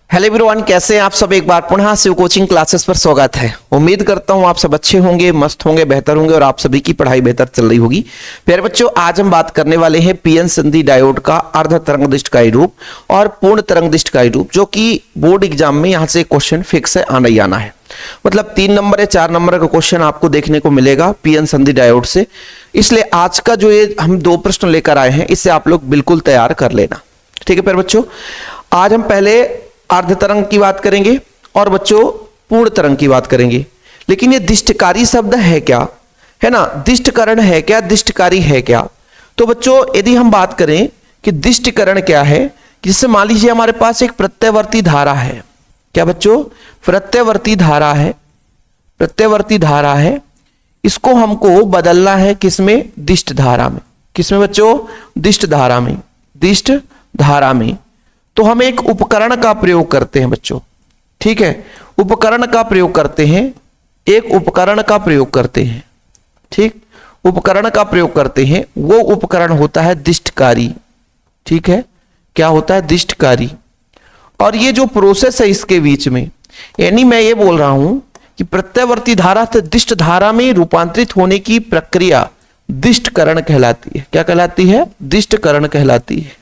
Hello everyone, कैसे हैं आप सब। एक बार पुनः शिव कोचिंग क्लासेस पर स्वागत है। उम्मीद करता हूं आप सब अच्छे होंगे, मस्त होंगे, बेहतर होंगे और आप सभी की पढ़ाई बेहतर चल रही होगी। प्यारे बच्चों, आज हम बात करने वाले हैं पीएन संधि डायोड का अर्ध तरंगदिष्टकायी रूप और पूर्ण तरंगदिष्टकायी रूप, जो कि बोर्ड एग्जाम में यहां से क्वेश्चन फिक्स है, आना ही आना है। मतलब 3 नंबर या 4 नंबर का क्वेश्चन आपको देखने को मिलेगा पीएन संधि डायोड से। इसलिए आज का जो ये हम 2 प्रश्न लेकर आए हैं, इससे आप लोग बिल्कुल तैयार कर लेना। ठीक है प्यारे बच्चों, आज हम पहले अर्ध तरंग की बात करेंगे और बच्चों पूर्ण तरंग की बात करेंगे। लेकिन ये दिष्टकारी शब्द है क्या, है ना, दिष्टकरण है क्या, दिष्टकारी है क्या। तो बच्चों यदि हम बात करें कि दिष्टकरण क्या है, जिससे मान लीजिए हमारे पास एक प्रत्यवर्ती धारा है। क्या बच्चों, प्रत्यवर्ती धारा है, प्रत्यवर्ती धारा है। इसको हमको बदलना है किसमें, दिष्ट धारा में। किसमें बच्चों, दिष्ट धारा में, दिष्ट धारा में। तो हम एक उपकरण का प्रयोग करते हैं बच्चों। ठीक है, उपकरण का प्रयोग करते हैं, एक उपकरण का प्रयोग करते हैं। ठीक, उपकरण का प्रयोग करते हैं, वो उपकरण होता है दिष्टकारी। ठीक है, क्या होता है, दिष्टकारी। और ये जो प्रोसेस है इसके बीच में, यानी मैं ये बोल रहा हूं कि प्रत्यवर्ती धारा से दिष्ट धारा में रूपांतरित होने की प्रक्रिया दिष्टकरण कहलाती है। क्या कहलाती है, दिष्टकरण कहलाती है।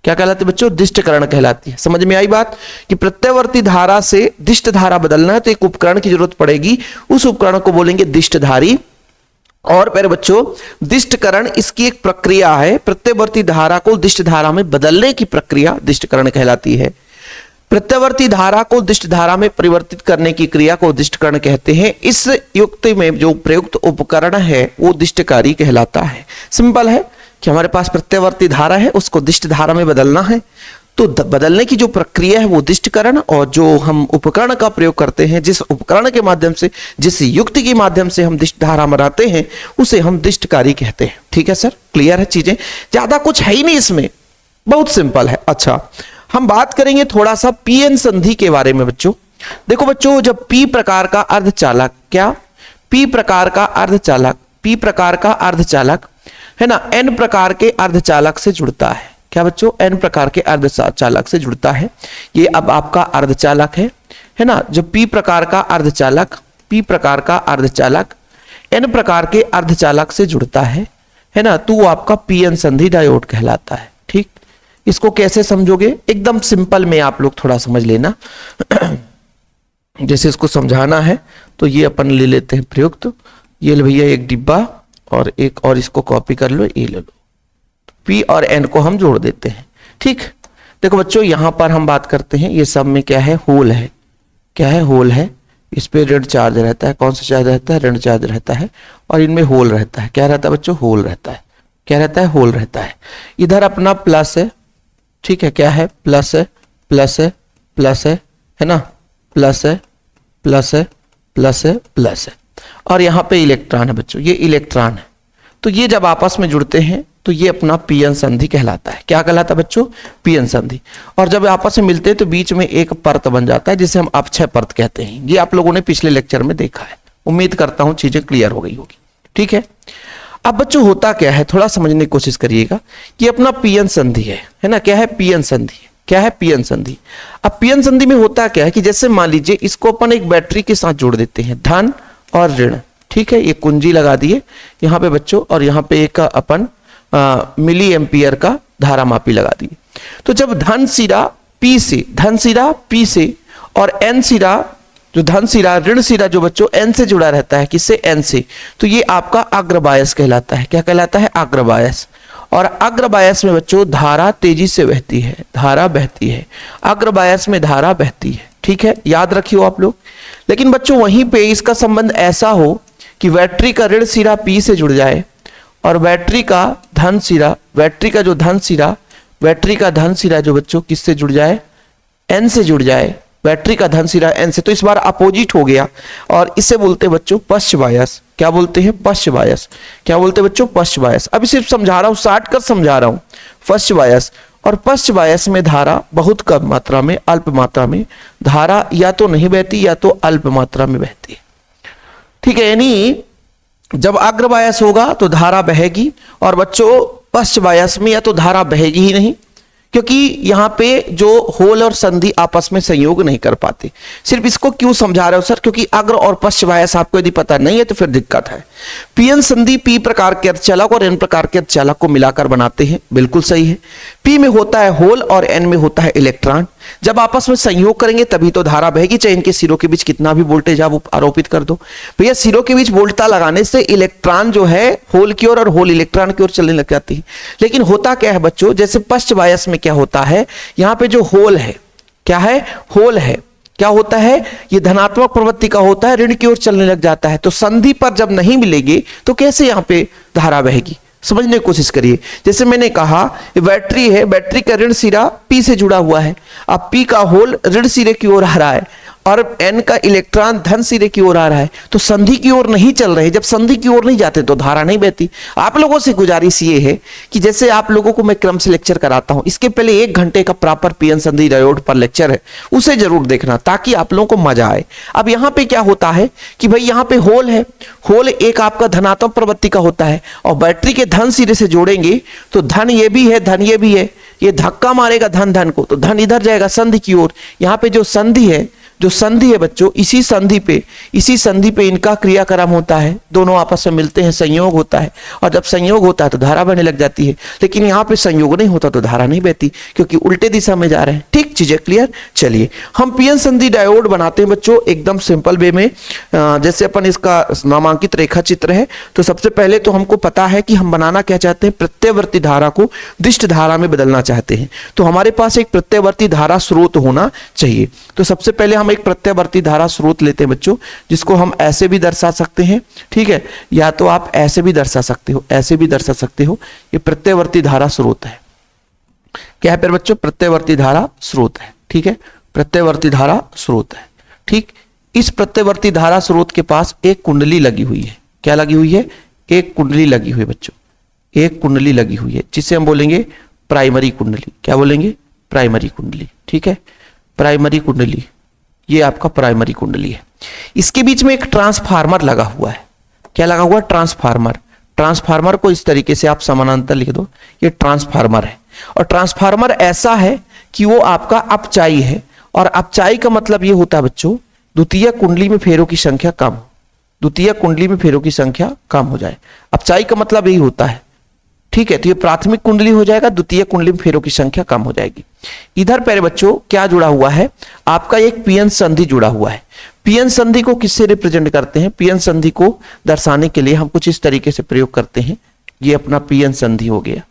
क्या कहलाती है बच्चों, दिष्टकरण कहलाती है। समझ में आई बात कि प्रत्यवर्ती धारा से दिष्ट धारा बदलना है तो एक उपकरण की जरूरत पड़ेगी, उस उपकरण को बोलेंगे दिष्टधारी। और फिर बच्चों दिष्टकरण इसकी एक प्रक्रिया है, प्रत्यवर्ती धारा को दिष्ट धारा में बदलने की प्रक्रिया दिष्टकरण कहलाती है। प्रत्यवर्ती धारा को दिष्ट धारा में परिवर्तित करने की क्रिया को दिष्टकरण कहते हैं। इस युक्ति में जो प्रयुक्त उपकरण है वो दिष्टकारी कहलाता है। सिंपल है कि हमारे पास प्रत्यवर्ती धारा है, उसको दिष्ट धारा में बदलना है, तो बदलने की जो प्रक्रिया है वो दिष्टकरण। और जो हम उपकरण का प्रयोग करते हैं, जिस उपकरण के माध्यम से, जिस युक्ति के माध्यम से हम दिष्ट धारा बनाते हैं, उसे हम दिष्टकारी कहते हैं। ठीक है सर, क्लियर है चीजें, ज्यादा कुछ है ही नहीं इसमें, बहुत सिंपल है। अच्छा, हम बात करेंगे थोड़ा सा पीएन संधि के बारे में बच्चों। देखो बच्चों, जब पी प्रकार का अर्धचालक, क्या, पी प्रकार का अर्धचालक, पी प्रकार का अर्धचालक है ना, एन प्रकार के अर्धचालक से जुड़ता है। क्या बच्चों, एन प्रकार के अर्धचालक से जुड़ता है। ये अब आपका अर्धचालक है ना। जब पी प्रकार का अर्धचालक, पी प्रकार का अर्धचालक एन प्रकार के अर्धचालक से जुड़ता है ना, तो वो आपका पीएन संधि डायोड कहलाता है। ठीक, इसको कैसे समझोगे, एकदम सिंपल में आप लोग थोड़ा समझ लेना। जैसे इसको समझाना है तो ये अपन ले लेते हैं प्रयुक्त। ये ले भैया एक डिब्बा और एक और इसको कॉपी कर लो, ये ले लो। पी और एन को हम जोड़ देते हैं। ठीक, देखो बच्चों यहां पर हम बात करते हैं, ये सब में क्या है, होल है। क्या है, होल है। इस पे ऋण चार्ज रहता है। कौन सा चार्ज रहता है, ऋण चार्ज रहता है। और इनमें होल रहता है। क्या रहता है बच्चों, होल रहता है। क्या रहता है, होल रहता है। इधर अपना प्लस है। ठीक है, क्या है, प्लस है, प्लस है, प्लस है ना, प्लस है, प्लस है, प्लस है, प्लस है। और यहां पे इलेक्ट्रॉन है बच्चों, ये इलेक्ट्रॉन है। तो ये जब आपस में जुड़ते हैं तो ये अपना पीएन संधि कहलाता है। क्या कहलाता है बच्चों, पीएन संधि। और जब आपस में मिलते हैं तो बीच में एक परत बन जाता है, जिसे हम अपक्षय परत कहते हैं। ये आप लोगों ने पिछले लेक्चर में देखा है। उम्मीद करता हूं चीजें क्लियर हो गई होगी। ठीक है, अब बच्चों होता क्या है, थोड़ा समझने की कोशिश करिएगा कि अपना पीएन संधि है ना। क्या है, पीएन संधि। क्या है, पीएन संधि। अब पीएन संधि में होता क्या है कि जैसे मान लीजिए इसको अपन एक बैटरी के साथ जोड़ देते हैं, धन और ऋण। ठीक है, ये कुंजी लगा दिए यहां पे बच्चों, और यहां पे एक अपन मिली एम्पियर का धारा मापी लगा दिए। तो जब धन सिरा पी से, धन सिरा पी से और एन सिरा, जो धन सिरा, ऋण सिरा जो बच्चों एन से जुड़ा रहता है, किससे, एन से, तो ये आपका अग्रबायस कहलाता है। क्या कहलाता है, अग्रबायस। और अग्रबायस में बच्चों धारा तेजी से बहती है, धारा बहती है, अग्रबायस में धारा बहती है। ठीक है, याद रखियो आप लोग। लेकिन बच्चों वहीं पे इसका संबंध ऐसा हो कि बैटरी का ऋण सिरा पी से जुड़ जाए और बैटरी का धन सिरा, बैटरी का जो धन सिरा, बैटरी का धन सिरा जो बच्चों किससे जुड़ जाए, एन से जुड़ जाए। बैटरी का धन सिरा एन से, तो इस बार अपोजिट हो गया और इसे बोलते हैं बच्चों पश्च बायस। क्या बोलते हैं, पश्च बायस। क्या बोलते हैं बच्चों, पश्च बायस। अभी सिर्फ समझा रहा हूं, शार्ट कर समझा रहा हूं, पश्च बायस। और पश्च बायस में धारा बहुत कम मात्रा में, अल्प मात्रा में धारा या तो नहीं बहती या तो अल्प मात्रा में बहती है। ठीक है, यानी जब अग्र बायस होगा तो धारा बहेगी, और बच्चों पश्च बायस में या तो धारा बहेगी ही नहीं क्योंकि यहाँ पे जो होल और संधि आपस में संयोग नहीं कर पाते। सिर्फ इसको क्यों समझा रहे हो सर? क्योंकि अग्र और पश्च बायस आपको यदि पता नहीं है तो फिर दिक्कत है। पीएन संधि पी प्रकार के अर्धचालक और एन प्रकार के अर्धचालक को मिलाकर बनाते हैं, बिल्कुल सही है। पी में होता है होल और एन में होता है इलेक्ट्रॉन। जब आपस में संयोग करेंगे तभी तो धारा बहेगी, चाहे इनके सिरों के बीच कितना भी वोल्टेज आप आरोपित कर दो। भैया सिरों के बीच वोल्टता लगाने से इलेक्ट्रॉन जो है होल की ओर और होल इलेक्ट्रॉन की ओर चलने लग जाती है। लेकिन होता क्या है बच्चों, जैसे पश्च बायस में क्या होता है, यहां पे जो होल है, क्या है, होल है, क्या होता है, ये धनात्मक प्रवृत्ति का होता है, ऋण की ओर चलने लग जाता है। तो संधि पर जब नहीं मिलेगी तो कैसे यहां पे धारा बहेगी, समझने की कोशिश करिए। जैसे मैंने कहा बैटरी है, बैटरी का ऋण सिरा पी से जुड़ा हुआ है, अब पी का होल ऋण सिरे की ओर आ रहा है और एन का इलेक्ट्रॉन धन सिरे की ओर आ रहा है, तो संधि की ओर नहीं चल रहे। जब संधि की ओर नहीं जाते तो धारा नहीं बहती। आप लोगों से गुजारिश ये है कि जैसे आप लोगों को मैं क्रम से लेक्चर कराता हूं, इसके पहले 1 घंटे का प्रॉपर पीएन संधि डायोड पर लेक्चर है, उसे जरूर देखना ताकि आप लोगों को मजा आए। अब यहां पे क्या होता है कि भाई यहां पे होल है, होल एक आपका धनात्मक प्रवृत्ति का होता है और बैटरी के धन सिरे से जोड़ेंगे तो धन ये भी है, धन ये भी है, ये धक्का मारेगा धन धन को, तो धन इधर जाएगा संधि की ओर। यहां पे जो संधि है, जो संधि है बच्चों, इसी संधि पे इनका क्रियाक्रम होता है, दोनों आपस में मिलते हैं, संयोग होता है, और जब संयोग होता है तो धारा बहने लग जाती है। लेकिन यहाँ पे संयोग नहीं होता तो धारा नहीं बहती, क्योंकि उल्टे दिशा में जा रहे हैं। ठीक, चीजें क्लियर। चलिए हम पीएन संधि डायोड बनाते हैं बच्चों एकदम सिंपल वे में। जैसे अपन इसका नामांकित रेखा चित्र है, तो सबसे पहले तो हमको पता है कि हम बनाना क्या चाहते हैं, प्रत्यवर्ती धारा को दिष्ट धारा में बदलना चाहते हैं। तो हमारे पास एक प्रत्यवर्ती धारा स्रोत होना चाहिए। तो सबसे पहले हम एक प्रत्यवर्ती धारा स्रोत लेते हैं बच्चों, जिसको हम ऐसे भी दर्शा सकते हैं, ठीक है, या तो आप ऐसे भी दर्शा सकते हो, ऐसे भी दर्शा सकते हो। ये प्रत्यवर्ती धारा स्रोत है। क्या है फिर बच्चों? प्रत्यवर्ती धारा स्रोत है, ठीक है, प्रत्यवर्ती धारा स्रोत है। ठीक, इस प्रत्यवर्ती धारा स्रोत के पास एक कुंडली लगी हुई है। क्या लगी हुई है? एक कुंडली लगी हुई है बच्चों, एक कुंडली लगी हुई है, जिसे हम बोलेंगे प्राइमरी कुंडली। क्या बोलेंगे? प्राइमरी कुंडली। ठीक है, प्राइमरी कुंडली, ये आपका प्राइमरी कुंडली है। इसके बीच में एक ट्रांसफार्मर लगा हुआ है। क्या लगा हुआ? ट्रांसफार्मर। ट्रांसफार्मर को इस तरीके से आप समानांतर लिख दो, ये ट्रांसफार्मर है। और ट्रांसफार्मर ऐसा है कि वो आपका अपचाई है, और अपचाई का मतलब ये होता है बच्चों, द्वितीय कुंडली में फेरों की संख्या कम, द्वितीय कुंडली में फेरों की संख्या कम हो जाए। अपचाई का मतलब यही होता है, ठीक है। तो ये प्राथमिक कुंडली हो जाएगा, द्वितीय कुंडली में फेरों की संख्या कम हो जाएगी। इधर पर बच्चों क्या जुड़ा हुआ है? आपका एक पीएन संधि जुड़ा हुआ है। पीएन संधि को किससे रिप्रेजेंट करते हैं? पीएन संधि को दर्शाने के लिए हम कुछ इस तरीके से प्रयोग करते हैं। ये अपना पीएन संधि हो गया,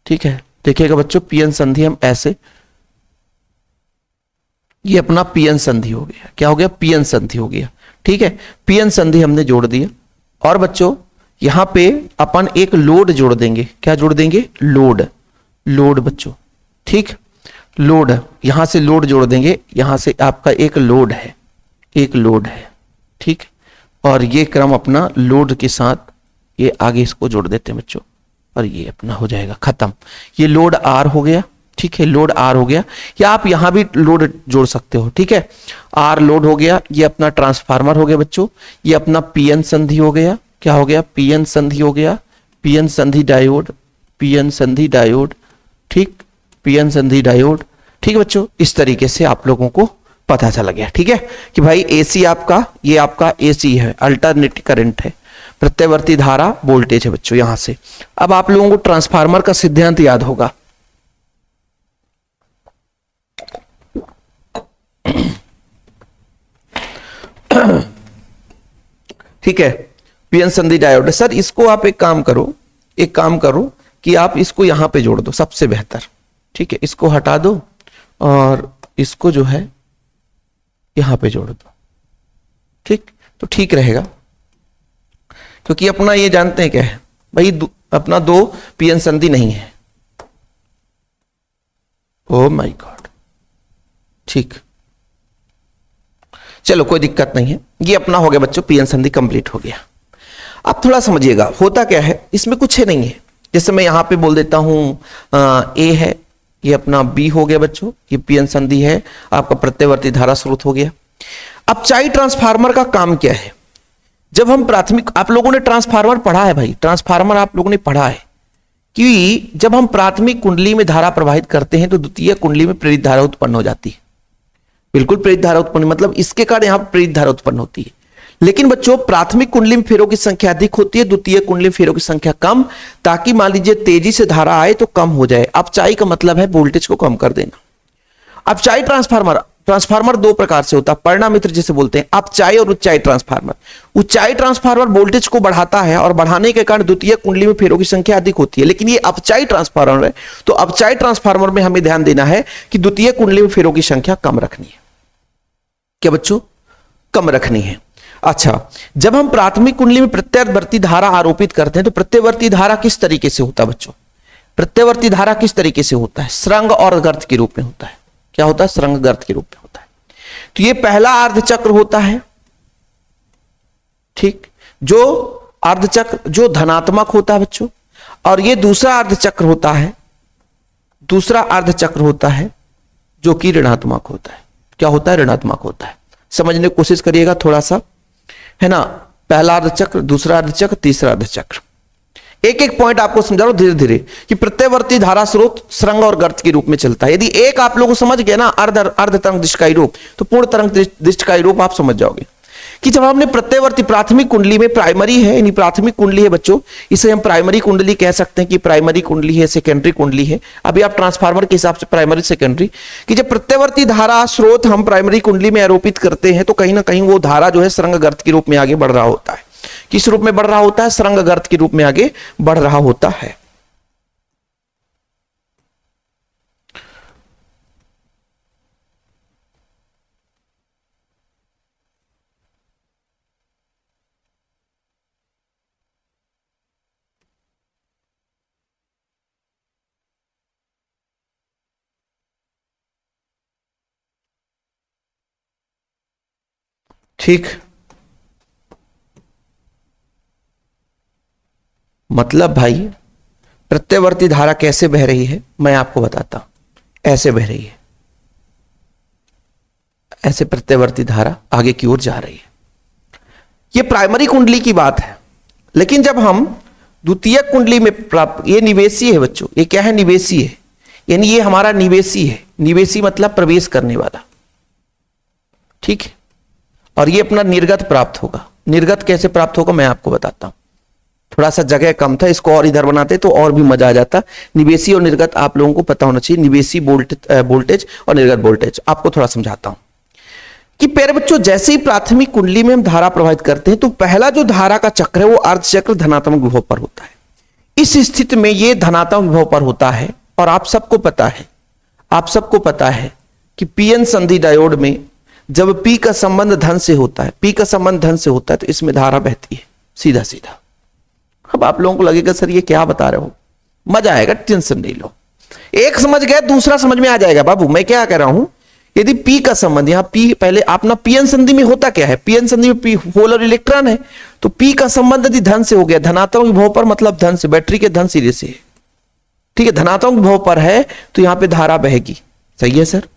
ठीक है। देखिएगा बच्चों, पीएन संधि हम ऐसे, ये अपना पीएन संधि हो गया। क्या हो गया? पीएन संधि हो गया, ठीक है। पीएन संधि हमने जोड़ दिया, और बच्चों यहां पे अपन एक लोड जोड़ देंगे। क्या जोड़ देंगे? लोड। लोड बच्चों, ठीक, लोड, यहां से लोड जोड़ देंगे, यहां से आपका एक लोड है, एक लोड है, ठीक। और ये क्रम अपना लोड के साथ ये आगे इसको जोड़ देते हैं बच्चों, और ये अपना हो जाएगा खत्म। ये लोड आर हो गया, ठीक है, लोड आर हो गया, या आप यहां भी लोड जोड़ सकते हो, ठीक है। आर लोड हो गया, ये अपना ट्रांसफार्मर हो गया बच्चों, ये अपना पीएन संधि हो गया। क्या हो गया? पीएन संधि हो गया, पीएन संधि डायोड, पीएन संधि डायोड, ठीक, पीएन संधि डायोड, ठीक है बच्चों। इस तरीके से आप लोगों को पता चला गया, ठीक है, कि भाई एसी आपका, ये आपका एसी है, अल्टरनेटिंग करंट है, प्रत्यवर्ती धारा वोल्टेज है बच्चों यहां से। अब आप लोगों को ट्रांसफार्मर का सिद्धांत याद होगा। ठीक है, पीएन संधि डायोड। सर इसको आप एक काम करो कि आप इसको यहां पे जोड़ दो, सबसे बेहतर, ठीक है। इसको हटा दो और इसको जो है यहां पे जोड़ दो, ठीक, तो ठीक रहेगा। क्योंकि अपना ये जानते हैं क्या है भाई, अपना 2 पीएन संधि नहीं है। ओ माय गॉड, ठीक, चलो कोई दिक्कत नहीं है। ये अपना हो गया बच्चों, पीएन संधि कंप्लीट हो गया। अब थोड़ा समझिएगा होता क्या है, इसमें कुछ है नहीं है। जैसे मैं यहां पे बोल देता हूं ए है, ये अपना बी हो गया बच्चों, ये पीएन संधि है, आपका प्रत्यवर्ती धारा स्रोत हो गया। अब चाई ट्रांसफार्मर का काम क्या है? जब हम प्राथमिक, आप लोगों ने ट्रांसफार्मर पढ़ा है भाई, ट्रांसफार्मर आप लोगों ने पढ़ा है कि जब हम प्राथमिक कुंडली में धारा प्रवाहित करते हैं तो द्वितीय कुंडली में प्रेरित धारा उत्पन्न हो जाती है। बिल्कुल प्रेरित धारा उत्पन्न, मतलब इसके कारण यहां प्रेरित धारा उत्पन्न होती है। लेकिन बच्चों प्राथमिक कुंडली में फेरों की संख्या अधिक होती है, द्वितीय कुंडली में फेरों की संख्या कम, ताकि मान लीजिए तेजी से धारा आए तो कम हो जाए। अपचाई का मतलब है वोल्टेज को कम कर देना। अपचाई ट्रांसफार्मर दो प्रकार से होता है, परिणामित्र जिसे बोलते हैं, अपचाई और उच्चाई ट्रांसफार्मर। उच्चाई ट्रांसफार्मर वोल्टेज को बढ़ाता है और बढ़ाने के कारण द्वितीय कुंडली में फेरों की संख्या अधिक होती है। लेकिन ये अपचाई ट्रांसफार्मर है, तो अपचाई ट्रांसफार्मर में हमें ध्यान देना है कि द्वितीय कुंडली में फेरों की संख्या कम रखनी है। क्या बच्चों? कम रखनी है। अच्छा, जब हम प्राथमिक कुंडली में प्रत्यावर्ती धारा आरोपित करते हैं तो प्रत्यावर्ती धारा किस तरीके से होता है बच्चों? प्रत्यावर्ती धारा किस तरीके से होता है? श्रृंग और गर्त के रूप में होता है। क्या होता है? श्रृंग गर्त के रूप में होता है। तो ये पहला अर्धचक्र होता है, ठीक, जो अर्धचक्र जो धनात्मक होता है बच्चों, और ये दूसरा अर्धचक्र होता है, दूसरा अर्धचक्र होता है जो कि ऋणात्मक होता है। क्या होता है? ऋणात्मक होता है। समझने की कोशिश करिएगा थोड़ा सा, है ना। पहला अर्धचक्र, दूसरा अर्धचक्र, तीसरा अर्धचक्र। एक एक पॉइंट आपको समझा रहा हूं धीरे धीरे कि प्रत्यावर्ती धारा स्रोत श्रृंग और गर्त के रूप में चलता है। यदि एक आप लोगों को समझ गया ना, अर्ध तरंग दिशकाई रूप, तो पूर्ण तरंग दिशकाई रूप आप समझ जाओगे कि जब हमने प्रत्यावर्ती प्राथमिक कुंडली में प्राइमरी है, यानी प्राथमिक कुंडली है बच्चों, इसे हम प्राइमरी कुंडली कह सकते हैं कि प्राइमरी कुंडली है, सेकेंडरी कुंडली है। अभी आप ट्रांसफार्मर के हिसाब से प्राइमरी सेकेंडरी, कि जब प्रत्यावर्ती धारा स्रोत हम प्राइमरी कुंडली में आरोपित करते हैं तो कहीं ना कहीं वो धारा जो है श्रृंग गर्त के रूप में आगे बढ़ रहा होता है। किस रूप में बढ़ रहा होता है? श्रृंग गर्त के रूप में आगे बढ़ रहा होता है। ठीक, मतलब भाई प्रत्यावर्ती धारा कैसे बह रही है मैं आपको बताता हूं। ऐसे बह रही है, ऐसे प्रत्यावर्ती धारा आगे की ओर जा रही है। ये प्राइमरी कुंडली की बात है। लेकिन जब हम द्वितीय कुंडली में प्राप्त, ये निवेशी है बच्चों, ये क्या है? निवेशी है, यानी ये हमारा निवेशी है। निवेशी मतलब प्रवेश करने वाला, ठीक है। और ये अपना निर्गत प्राप्त होगा। निर्गत कैसे प्राप्त होगा मैं आपको बताता हूं। थोड़ा सा जगह कम था, इसको और इधर बनाते तो और भी मजा आ जाता। निवेशी और निर्गत आप लोगों को पता होना चाहिए। निवेशी वोल्टेज और निर्गत वोल्टेज आपको थोड़ा समझाता हूं कि प्यारे बच्चों, जैसे ही प्राथमिक कुंडली में हम धारा प्रवाहित करते हैं तो पहला जो धारा का चक्र है वो अर्धचक्र धनात्मक विभव पर होता है। इस स्थिति में ये धनात्मक विभव पर होता है। और आप सबको पता है, आप सबको पता है कि पीएन संधि डायोड में जब P का संबंध धन से होता है, P का संबंध धन से होता है, तो इसमें धारा बहती है सीधा सीधा। अब आप लोगों को लगेगा सर ये क्या बता रहे हो, मजा आएगा, टेंशन नहीं लो। एक समझ गए दूसरा समझ में आ जाएगा बाबू। मैं क्या कह रहा हूं, यदि P का संबंध, यहां P पहले अपना पीएन संधि में होता क्या है? पीएन संधि में P होल और इलेक्ट्रॉन है, तो P का संबंध यदि धन से हो गया, धनात्मक विभव पर मतलब धन से, बैटरी के धन सिरे से, ठीक है, धनात्मक विभव पर है तो यहां पे धारा बहेगी। सही है सर।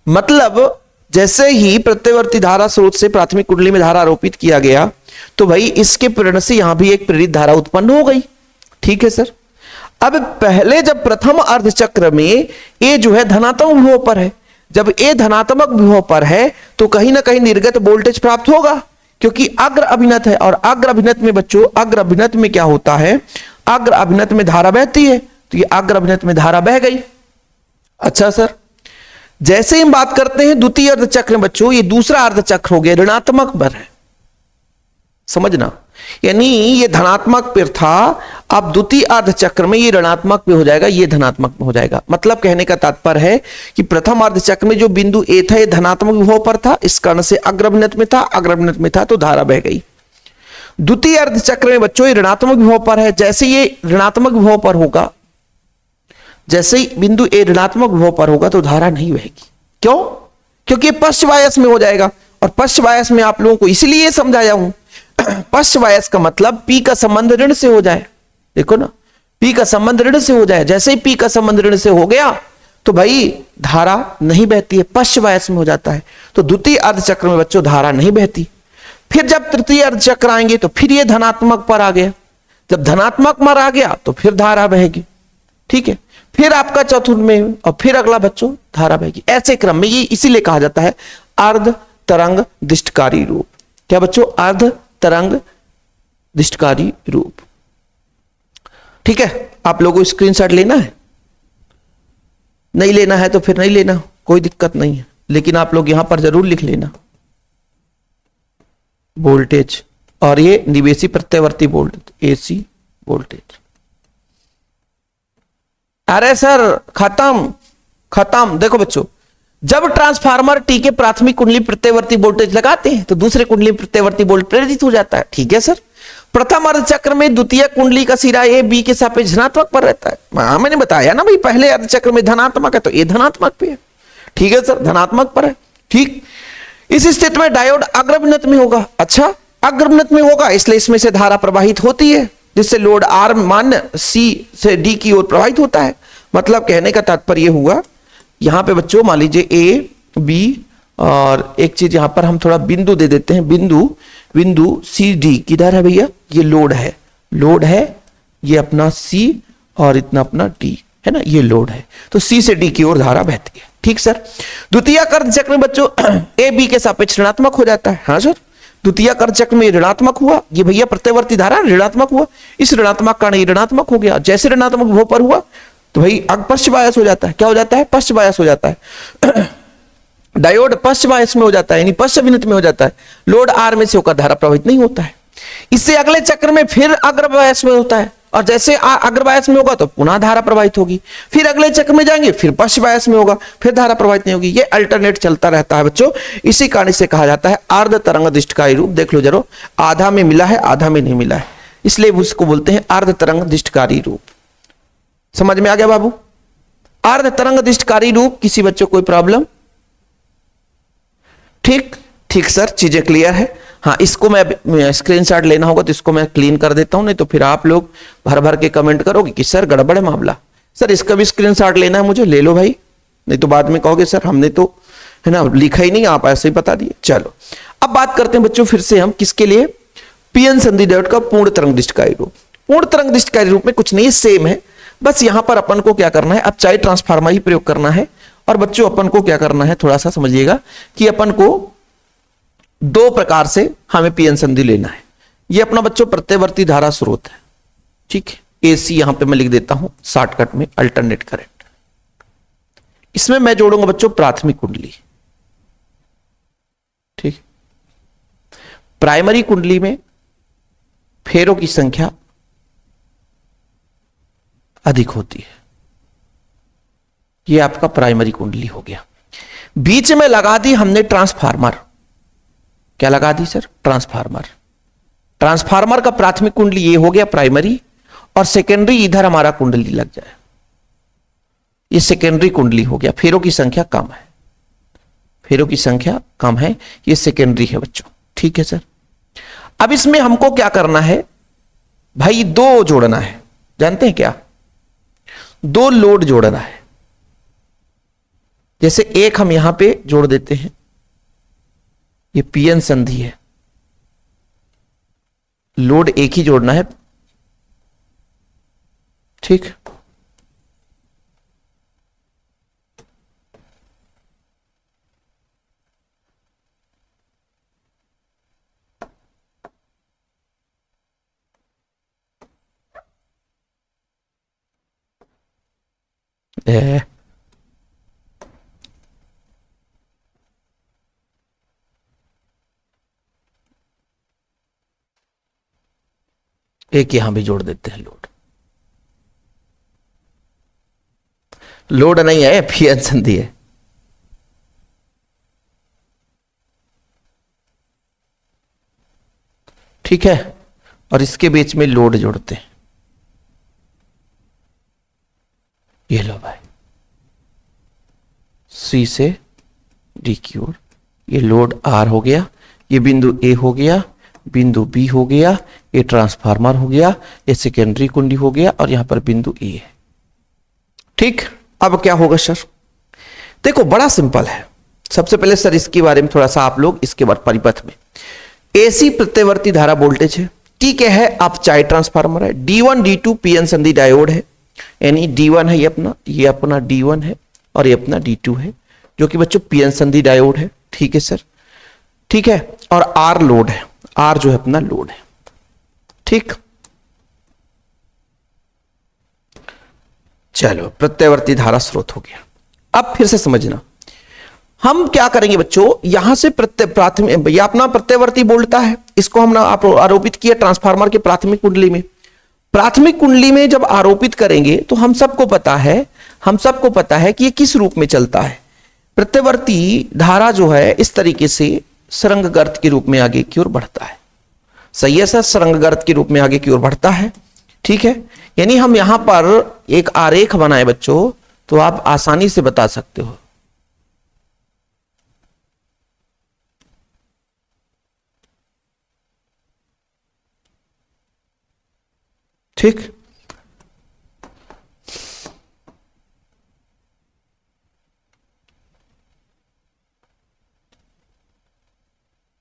मतलब जैसे ही प्रत्यावर्ती धारा स्रोत से प्राथमिक कुंडली में धारा आरोपित किया गया तो भाई इसके प्रेरण से यहां भी एक प्रेरित धारा उत्पन्न हो गई। ठीक है सर। अब पहले जब प्रथम अर्धचक्र में ए जो है धनात्मक विभव पर है, जब ए धनात्मक विभव पर है तो कहीं ना कहीं निर्गत वोल्टेज प्राप्त होगा, क्योंकि अग्र अभिनत है। और अग्र अभिनत में बच्चों, अग्र अभिनत में क्या होता है? अग्र अभिनत में धारा बहती है, तो ये अग्र अभिनत में धारा बह गई। अच्छा सर, जैसे ही हम बात करते हैं द्वितीय अर्धचक्र में बच्चों, ये दूसरा अर्धचक्र हो गया, ऋणात्मक पर है, समझना। यानी ये धनात्मक पे था, अब द्वितीय अर्धचक्र में ये ऋणात्मक पे हो जाएगा, ये धनात्मक में हो जाएगा। मतलब कहने का तात्पर्य है कि प्रथम अर्धचक्र में जो बिंदु ए था ये धनात्मक विभव पर था, इस कारण से अग्रभिनत में था, अग्रभिनत में था तो धारा बह गई। द्वितीय अर्धचक्र में बच्चों ये ऋणात्मक विभव पर है, जैसे ये ऋणात्मक विभव पर होगा, जैसे ही बिंदु ए ऋणात्मक विभव पर होगा तो धारा नहीं बहेगी। क्यों? क्योंकि पश्च वायस में हो जाएगा। और पश्च वायस में आप लोगों को इसलिए समझाया हूं, पश्च वायस का मतलब P का संबंध ऋण से हो जाए। देखो ना, P का संबंध ऋण से हो जाए, जैसे ही P का संबंध ऋण से हो गया तो भाई धारा नहीं बहती है, पश्च वायस में हो जाता है। तो द्वितीय अर्धचक्र में बच्चों धारा नहीं बहती। फिर जब तृतीय अर्धचक्र आएंगे तो फिर ये धनात्मक पर आ गया, जब धनात्मक पर आ गया तो फिर धारा बहेगी। ठीक है, फिर आपका चतुर्थ में और फिर अगला बच्चों धारा बहेगी, ऐसे क्रम में। ये इसीलिए कहा जाता है अर्ध तरंग दिष्टकारी रूप। क्या बच्चों? अर्ध तरंग दिष्टकारी रूप। ठीक है, आप लोगों को स्क्रीनशॉट लेना है, नहीं लेना है तो फिर नहीं लेना, कोई दिक्कत नहीं है, लेकिन आप लोग यहां पर जरूर लिख लेना वोल्टेज, और ये निवेशी प्रत्यावर्ती वोल्टेज, एसी वोल्टेज। अरे सर खत्म खत्म। देखो बच्चों, जब ट्रांसफार्मर टी के प्राथमिक कुंडली प्रत्यावर्ती वोल्टेज लगाते हैं तो दूसरे कुंडली प्रत्यावर्ती वोल्टेज प्रेरित हो जाता है। ठीक है सर। प्रथम अर्ध चक्र में द्वितीय कुंडली का सिरा ए बी के सापेक्ष धनात्मक पर रहता है। मैंने बताया ना भाई, पहले अर्ध चक्र में धनात्मक है तो ये धनात्मक पे है। ठीक है सर, धनात्मक पर है। ठीक, इस स्थिति में डायोड अग्रविनत में होगा। अच्छा, अग्रविनत में होगा इसलिए इसमें से धारा प्रवाहित होती है, जिससे लोड आर मान सी से डी की ओर प्रवाहित होता है। मतलब कहने का तात्पर्य हुआ, यहां पे बच्चों मान लीजिए ए बी, और एक चीज यहां पर हम थोड़ा बिंदु दे देते हैं, बिंदु सी डी किधर है भैया? ये लोड है, ये अपना सी और इतना अपना डी है ना, ये लोड है। तो सी से डी की ओर धारा बहती है। ठीक सर। द्वितीय अर्ध चक्र में बच्चों ए बी के सापेक्ष ऋणात्मक हो जाता है। हाँ सर, द्वितीय अर्ध चक्र में ऋणात्मक हुआ, ये भैया प्रत्यावर्ती धारा ऋणात्मक हुआ, इस ऋणात्मक कारण ये ऋणात्मक हो गया। जैसे ऋणात्मक वो पर हुआ तो भाई पश्च बायस हो जाता है। क्या हो जाता है? पश्च बायस हो जाता है। डायोड पश्च बायस में हो जाता है, यानी पश्च विनित में हो जाता है। लोड आर में से होकर धारा प्रवाहित नहीं होता है। इससे अगले चक्र में फिर अग्र बायस में होता है, और जैसे अग्र बायस में होगा तो पुनः धारा प्रवाहित होगी। फिर अगले चक्र में जाएंगे, फिर पश्च बायस में होगा, फिर धारा प्रवाहित नहीं होगी। ये अल्टरनेट चलता रहता है बच्चों। इसी कारण से कहा जाता है अर्ध तरंग दिष्टकारी रूप। देख लो जरूर, आधा में मिला है, आधा में नहीं मिला है, इसलिए उसको बोलते हैं अर्ध तरंग दिष्टकारी रूप। समझ में आ गया बाबू? अर्ध तरंग दिष्टकारी रूप। किसी बच्चों कोई प्रॉब्लम? ठीक सर, चीजें क्लियर है। हाँ, इसको मैं स्क्रीनशॉट लेना होगा तो इसको मैं क्लीन कर देता हूं, नहीं तो फिर आप लोग भर भर के कमेंट करोगे कि सर गड़बड़ है मामला। सर इसका भी स्क्रीनशॉट लेना है मुझे, ले लो भाई, नहीं तो बाद में कहोगे सर हमने तो है ना लिखा ही नहीं, आप ऐसे ही बता दिए। चलो अब बात करते हैं बच्चों फिर से हम किसके लिए? पीएन संधि डायोड का पूर्ण तरंग दिष्टकारी रूप। पूर्ण तरंग दिष्टकारी रूप में कुछ नहीं, सेम है, बस यहां पर अपन को क्या करना है, अब चाहे ट्रांसफार्मर ही प्रयोग करना है। और बच्चों अपन को क्या करना है, थोड़ा सा समझिएगा कि अपन को दो प्रकार से हमें पीएन संधि लेना है। ये अपना बच्चों प्रत्यावर्ती धारा स्रोत है। ठीक है, एसी यहां पे मैं लिख देता हूं शॉर्टकट में, अल्टरनेट करंट। इसमें मैं जोड़ूंगा बच्चों प्राथमिक कुंडली। ठीक, प्राइमरी कुंडली में फेरों की संख्या अधिक होती है। ये आपका प्राइमरी कुंडली हो गया। बीच में लगा दी हमने ट्रांसफार्मर। क्या लगा दी सर? ट्रांसफार्मर। ट्रांसफार्मर का प्राथमिक कुंडली ये हो गया प्राइमरी, और सेकेंडरी इधर हमारा कुंडली लग जाए, ये सेकेंडरी कुंडली हो गया। फेरों की संख्या कम है, फेरों की संख्या कम है, ये सेकेंडरी है बच्चों। ठीक है सर। अब इसमें हमको क्या करना है भाई? दो जोड़ना है, जानते हैं क्या? दो लोड जोड़ना है। जैसे एक हम यहां पे जोड़ देते हैं, ये पीएन संधि है, लोड एक ही जोड़ना है। ठीक, एक यहां भी जोड़ देते हैं लोड। लोड नहीं है, पीएन संधि है। ठीक है, और इसके बीच में लोड जोड़ते हैं। ये लो भाई, सी से डी की ओर ये लोड आर हो गया, ये बिंदु ए हो गया, बिंदु बी हो गया, ये ट्रांसफार्मर हो गया, ये सेकेंडरी कुंडली हो गया, और यहां पर बिंदु ए है। ठीक, अब क्या होगा सर? देखो बड़ा सिंपल है। सबसे पहले सर इसके बारे में थोड़ा सा आप लोग इसके बाद परिपथ में, एसी प्रत्यावर्ती धारा वोल्टेज है। टी क्या है? आप चाहे ट्रांसफार्मर है। D1 D2 पीएन संधि डायोड है। यानी D1 है ये अपना D1 है और ये अपना D2 है, जो कि बच्चों पीएन संधि डायोड है। ठीक है सर, ठीक है। और R लोड है, R जो है अपना लोड है। ठीक, चलो प्रत्यावर्ती धारा स्रोत हो गया। अब फिर से समझना, हम क्या करेंगे बच्चों, यहां से प्राथमिक या अपना प्रत्यावर्ती बोलता है, इसको हमने आरोपित किया ट्रांसफार्मर के प्राथमिक कुंडली में। प्राथमिक कुंडली में जब आरोपित करेंगे तो हम सबको पता है कि ये किस रूप में चलता है। प्रत्यावर्ती धारा जो है इस तरीके से सरंग गर्त के रूप में आगे की ओर बढ़ता है। सही है सर, सरंग गर्त के रूप में आगे की ओर बढ़ता है। ठीक है, यानी हम यहां पर एक आरेख बनाए बच्चों, तो आप आसानी से बता सकते हो। ठीक,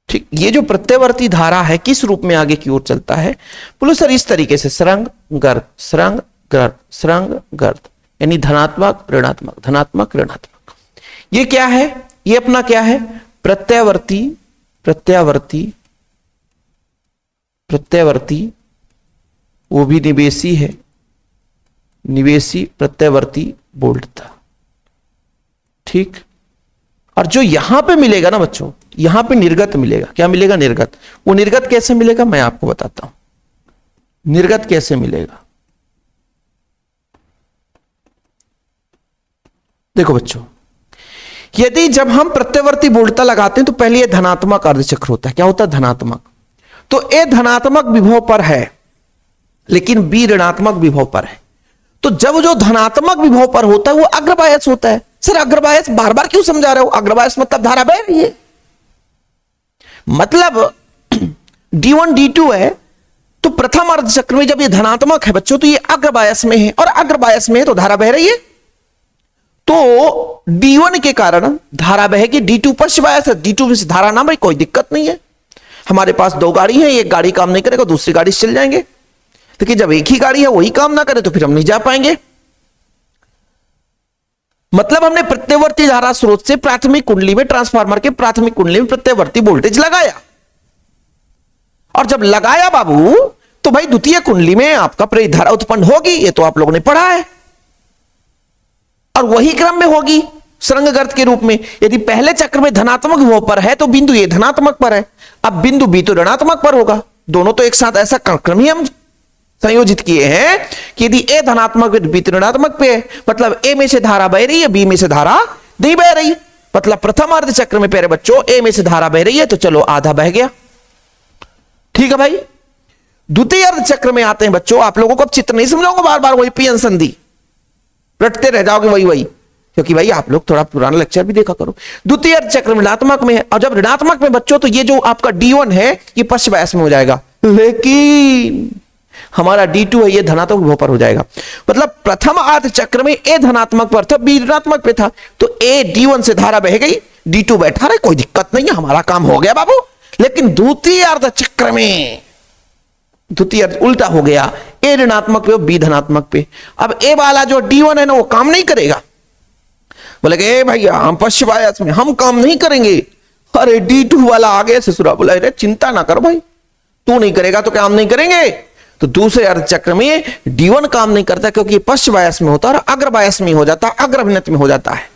ठीक, ये जो प्रत्यावर्ती धारा है किस रूप में आगे की ओर चलता है, बोलो सर इस तरीके से सरंग गर्त सरंग गर्त सरंग गर्त, यानी धनात्मक ऋणात्मक धनात्मक ऋणात्मक। ये क्या है, ये अपना क्या है, प्रत्यावर्ती प्रत्यावर्ती प्रत्यावर्ती, वो भी निवेशी है, निवेशी प्रत्यावर्ती बोल्टता। ठीक, और जो यहां पे मिलेगा ना बच्चों, यहां पे निर्गत मिलेगा। क्या मिलेगा, निर्गत। वो निर्गत कैसे मिलेगा मैं आपको बताता हूं, निर्गत कैसे मिलेगा। देखो बच्चों, यदि जब हम प्रत्यावर्ती बोल्टता लगाते हैं तो पहले ये धनात्मक अर्धचक्र होता है। क्या होता है, धनात्मक। तो ए धनात्मक विभव पर है, लेकिन बी ऋणात्मक विभव पर है। तो जब जो धनात्मक विभव पर होता है वो अग्रबायस होता है। सर अग्रबायस बार बार क्यों समझा रहे हो, अग्रबायस मतलब धारा बह रही है, मतलब D1 D2 है। तो प्रथम अर्धचक्र में जब ये धनात्मक है बच्चों, तो ये अग्रबायस में है, और अग्रबायस में है तो धारा बह रही है। तो D1 के कारण धारा बहेगी, D2 पश्च बायस है, D2 में से धारा ना भाई कोई दिक्कत नहीं है। हमारे पास दो गाड़ी है, एक गाड़ी काम नहीं करेगा दूसरी गाड़ी से चल जाएंगे, लेकिन जब एक ही गाड़ी है वही काम ना करे तो फिर हम नहीं जा पाएंगे। मतलब हमने प्रत्यावर्ती धारा स्रोत से प्राथमिक कुंडली में, ट्रांसफार्मर के प्राथमिक कुंडली में प्रत्यावर्ती वोल्टेज लगाया, और जब लगाया बाबू तो भाई द्वितीय कुंडली में आपका प्रेरित धारा उत्पन्न होगी। ये तो आप लोगों ने पढ़ा है, और वही क्रम में होगी सरंग गर्त के रूप में। यदि पहले चक्र में धनात्मक विभव पर है तो बिंदु ए धनात्मक पर है, अब बिंदु बी तो ऋणात्मक पर होगा। दोनों तो एक साथ ऐसा क्रम ही हम संयोजित किए हैं कि यदि ए धनात्मक बी ऋणात्मक पे है, मतलब ए में से धारा बह रही है, बी में से धारा नहीं बह रही। मतलब प्रथम अर्ध चक्र में प्यारे बच्चों ए में से धारा बह रही है, तो चलो आधा बह गया। ठीक है भाई, द्वितीय अर्ध चक्र में आते हैं बच्चों, आप लोगों को अब चित्र नहीं समझाऊंगा, बार बार वही पीएन संधि रटते रह जाओगे वही, क्योंकि भाई आप लोग थोड़ा पुराना लेक्चर भी देखा करो। द्वितीय अर्ध चक्र में ऋणात्मक में है, और जब ऋणात्मक में बच्चों तो ये जो आपका D1 है ये पश्च बायस में हो जाएगा, लेकिन हमारा D2 है ये धनात्मक विभव पर हो जाएगा। मतलब प्रथम अर्ध चक्र में ए धनात्मक पर था, बी ऋणात्मक पे था, तो ए D1 से धारा बह गई, D2 बैठा रहे, कोई दिक्कत नहीं है, हमारा काम हो गया बाबू। लेकिन द्वितीय अर्ध चक्र में द्वितीय अर्ध उल्टा हो गया, ए ऋणात्मक पे बी धनात्मक पे। अब ए वाला जो D1 है ना वो काम नहीं करेगा, बोले ए भैया हम पश्च बायस में हम काम नहीं करेंगे। अरे D2 वाला आगे से सुरा, बोला अरे चिंता ना कर भाई, तू नहीं करेगा तो काम नहीं करेंगे। तो दूसरे अर्ध चक्र में D1 काम नहीं करता, क्योंकि पश्च बायस में होता है और अग्र बायस में हो जाता है, अग्रभिन्नत में हो जाता है,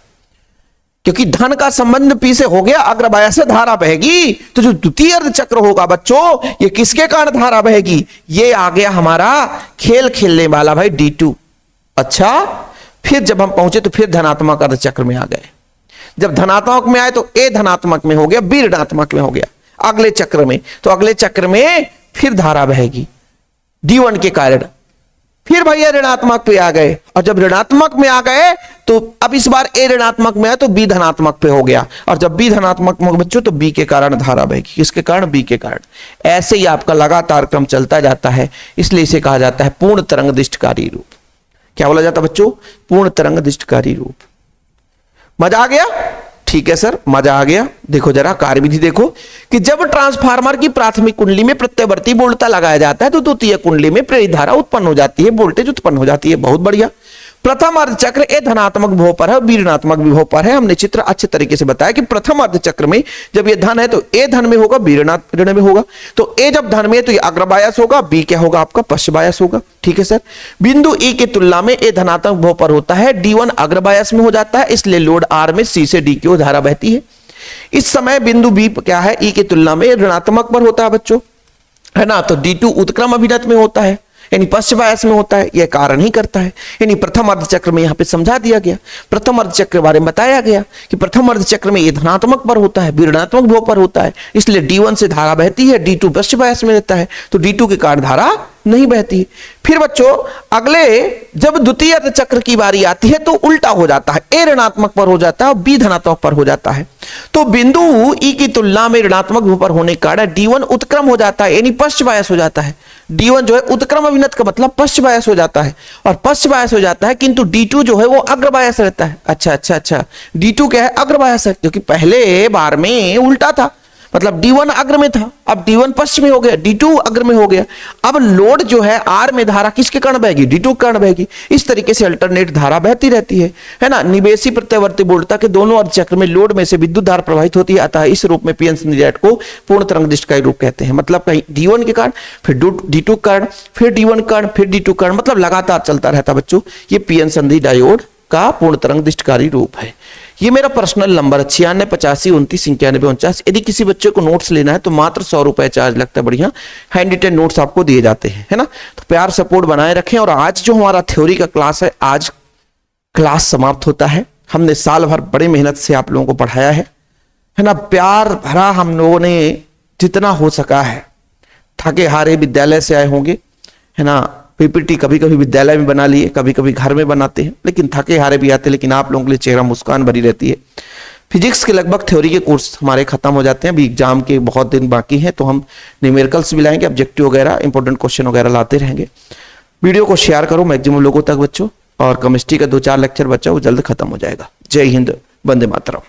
क्योंकि धन का संबंध पी से हो गया, अग्र बायस से धारा बहेगी। तो जो द्वितीय अर्ध चक्र होगा बच्चों, ये किसके कारण धारा बहेगी, ये आ गया हमारा खेल खेलने वाला भाई D2। अच्छा, फिर जब हम पहुंचे तो फिर धनात्मक अर्ध चक्र में आ गए। जब धनात्मक में आए तो ए धनात्मक में हो गया, बी ऋणात्मक में हो गया। अगले चक्र में तो अगले चक्र में फिर धारा बहेगी D1 के कारण। फिर भैया ऋणात्मक पे आ गए, और जब ऋणात्मक में आ गए तो अब इस बार ए ऋणात्मक में आया तो बी धनात्मक पे हो गया, और जब बी धनात्मक में बच्चों तो बी के कारण धारा बहेगी। किसके कारण, बी के कारण। ऐसे ही आपका लगातार क्रम चलता जाता है, इसलिए इसे कहा जाता है पूर्ण तरंग दिष्टकारी रूप। क्या बोला जाता है बच्चों, पूर्ण तरंग दिष्टकारी रूप। मजा आ गया, ठीक है सर, मजा आ गया। देखो जरा कार्यविधि देखो कि जब ट्रांसफार्मर की प्राथमिक कुंडली में प्रत्यवर्ती वोल्टता लगाया जाता है तो द्वितीय कुंडली में प्रेरित धारा उत्पन्न हो जाती है, वोल्टेज उत्पन्न हो जाती है। बहुत बढ़िया। प्रथम अर्धचक्र ए धनात्मक विभव पर है, बी ऋणात्मक विभव पर है। हमने चित्र अच्छे तरीके से बताया कि प्रथम अर्धचक्र में जब ये धन है तो ए धन में होगा, बी ऋण में होगा। तो ए जब धन में है तो ये अग्रबायस होगा, बी क्या होगा आपका पश्चबायस होगा। ठीक है सर। बिंदु ई की तुलना में ए धनात्मक विभव पर होता है, D1 अग्रबायस में हो जाता है, इसलिए लोड आर में सी से डी की ओर धारा बहती है। इस समय बिंदु बी क्या है, ई की तुलना में ऋणात्मक पर होता है बच्चों, है ना। तो D2 उत्क्रम अभिनत में होता है, यानी पश्चबायस में होता है। यह कारण ही करता है, यानी प्रथम अर्धचक्र में यहां पे समझा दिया गया, प्रथम अर्धचक्र के बारे में बताया गया कि प्रथम अर्धचक्र में ये धनात्मक पर होता है, ऋणात्मक विभव पर होता है, इसलिए D1 से धारा बहती है, D2 पश्चबायस में रहता है, तो D2 के कारण धारा नहीं बहती। फिर बच्चों अगले जब द्वितीय अर्धचक्र की बारी आती है तो उल्टा हो जाता है, ए ऋणात्मक पर हो जाता है और बी धनात्मक पर हो जाता है। तो बिंदु ई की तुलना में ऋणात्मक विभव पर होने के कारण D1 उत्क्रम हो जाता है, यानी पश्चबायस हो जाता है। D1 जो है उत्क्रम अभिनत का मतलब पश्चबायस हो जाता है, और पश्चबायस हो जाता है, किंतु D2 जो है वो अग्रबायस रहता है। अच्छा, D2 क्या है, अग्रबायस है, क्योंकि पहले बार में उल्टा था, मतलब D1 अग्र में था, अब D1 पश्चिम में हो गया, D2 अग्र में हो गया। अब लोड जो है आर में धारा किसके कारण बहेगी, D2 के कारण बहेगी। इस तरीके से अल्टरनेट धारा बहती रहती है ना। निवेशी प्रत्यवर्ती वोल्टता के दोनों अर्धचक्र में लोड में से विद्युत धारा प्रवाहित होती है, अतः इस रूप में पीएन संधि डायोड को पूर्ण तरंग दिष्टकारी रूप कहते हैं। मतलब कहीं D1 के कारण, फिर D2 के कारण, फिर D1 कारण, फिर D2 कारण, मतलब लगातार चलता रहता बच्चों। ये पीएन संधि डायोड का पूर्ण तरंग दिष्टकारी रूप है। ये मेरा पर्सनल नंबर 96 85 29 91 49। यदि किसी बच्चे को नोट्स लेना है तो मात्र 100 रुपए चार्ज लगता है। बढ़िया हैंड रिटेन नोट्स आपको दिए जाते हैं, है ना। तो प्यार सपोर्ट बनाए रखें। और आज जो हमारा थ्योरी का क्लास है, आज क्लास समाप्त होता है। हमने साल भर बड़ी मेहनत से आप लोगों को पढ़ाया है ना। प्यार भरा हम लोगों ने जितना हो सका है, थके हारे विद्यालय से आए होंगे, है ना। पीपीटी कभी कभी विद्यालय में बना लिए, कभी कभी घर में बनाते हैं, लेकिन थके हारे भी आते हैं, लेकिन आप लोगों के लिए चेहरा मुस्कान भरी रहती है। फिजिक्स के लगभग थ्योरी के कोर्स हमारे खत्म हो जाते हैं, अभी एग्जाम के बहुत दिन बाकी हैं, तो हम न्यूमेरिकल्स भी लाएंगे, ऑब्जेक्टिव वगैरह इंपॉर्टेंट क्वेश्चन वगैरह लाते रहेंगे। वीडियो को शेयर करो मैक्सिमम लोगों तक बच्चों, और केमिस्ट्री का 2-4 लेक्चर बच्चा वो जल्द खत्म हो जाएगा। जय हिंद, वंदे मातरम।